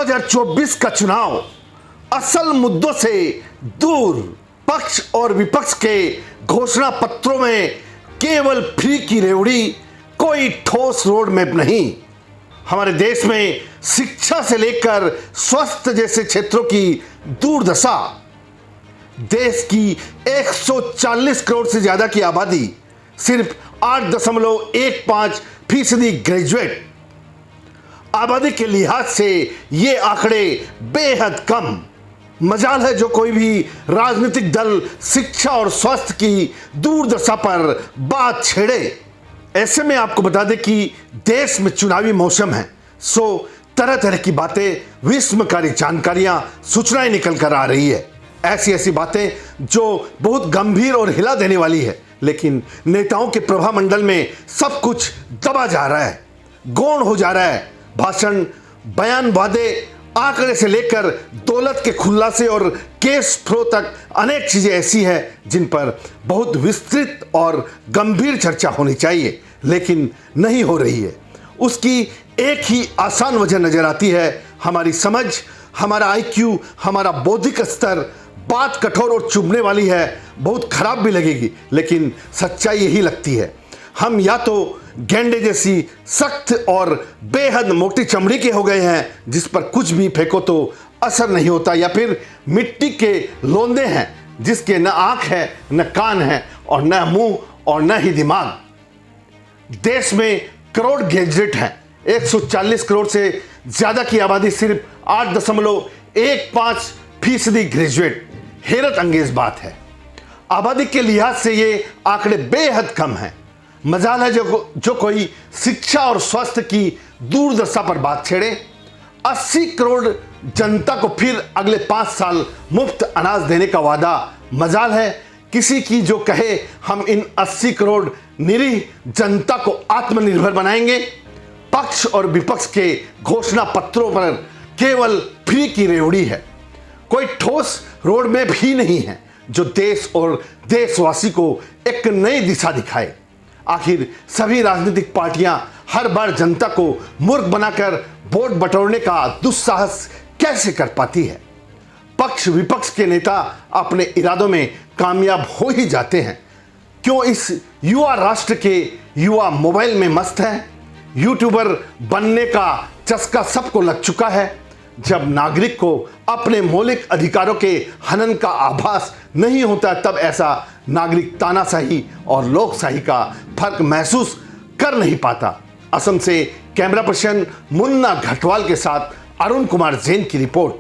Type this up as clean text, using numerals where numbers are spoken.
2024 का चुनाव असल मुद्दों से दूर, पक्ष और विपक्ष के घोषणा पत्रों में केवल फ्री की रेवड़ी, कोई ठोस रोड मैप नहीं। हमारे देश में शिक्षा से लेकर स्वास्थ्य जैसे क्षेत्रों की दुर्दशा, देश की 140 करोड़ से ज्यादा की आबादी, सिर्फ 8.15% ग्रेजुएट, आबादी के लिहाज से ये आंकड़े बेहद कम। मजाल है जो कोई भी राजनीतिक दल शिक्षा और स्वास्थ्य की दुर्दशा पर बात छेड़े। ऐसे में आपको बता दें कि देश में चुनावी मौसम है, सो तरह तरह की बातें, विस्मयकारी जानकारियां, सूचनाएं निकल कर आ रही है। ऐसी बातें जो बहुत गंभीर और हिला देने वाली है, लेकिन नेताओं के प्रभामंडल में सब कुछ दबा जा रहा है, गौण हो जा रहा है। भाषण, बयान, वादे, आंकड़े से लेकर दौलत के खुलासे और केस फ्लो तक अनेक चीजें ऐसी हैं जिन पर बहुत विस्तृत और गंभीर चर्चा होनी चाहिए, लेकिन नहीं हो रही है। उसकी एक ही आसान वजह नजर आती है, हमारी समझ, हमारा IQ, हमारा बौद्धिक स्तर। बात कठोर और चुभने वाली है, बहुत खराब भी लगेगी, लेकिन सच्चाई यही लगती है। हम या तो गेंडे जैसी सख्त और बेहद मोटी चमड़ी के हो गए हैं जिस पर कुछ भी फेंको तो असर नहीं होता, या फिर मिट्टी के लोंदे हैं जिसके न आंख है, न कान है, और न मुंह और न ही दिमाग। देश में करोड़ ग्रेजुएट हैं, 140 करोड़ से ज्यादा की आबादी, सिर्फ 8.15% ग्रेजुएट। हैरत अंगेज बात है। आबादी के लिहाज से ये आंकड़े बेहद कम हैं। मजाल है जो कोई शिक्षा और स्वास्थ्य की दुर्दशा पर बात छेड़े। 80 करोड़ जनता को फिर अगले 5 साल मुफ्त अनाज देने का वादा। मजाल है किसी की जो कहे हम इन 80 करोड़ निरीह जनता को आत्मनिर्भर बनाएंगे। पक्ष और विपक्ष के घोषणा पत्रों पर केवल फ्री की रेवड़ी है, कोई ठोस रोड मैप ही नहीं है जो देश और देशवासी को एक नई दिशा दिखाए। आखिर सभी राजनीतिक पार्टियां हर बार जनता को मूर्ख बनाकर वोट बटोरने का दुस्साहस कैसे कर पाती है? पक्ष विपक्ष के नेता अपने इरादों में कामयाब हो ही जाते हैं। क्यों इस युवा राष्ट्र के युवा मोबाइल में मस्त हैं? यूट्यूबर बनने का चस्का सबको लग चुका है। जब नागरिक को अपने मौलिक अधिकारों के हनन का आभास नहीं होता, तब ऐसा नागरिक तानाशाही और लोकशाही का फर्क महसूस कर नहीं पाता। असम से कैमरा पर्सन मुन्ना घटवाल के साथ अरुण कुमार जैन की रिपोर्ट।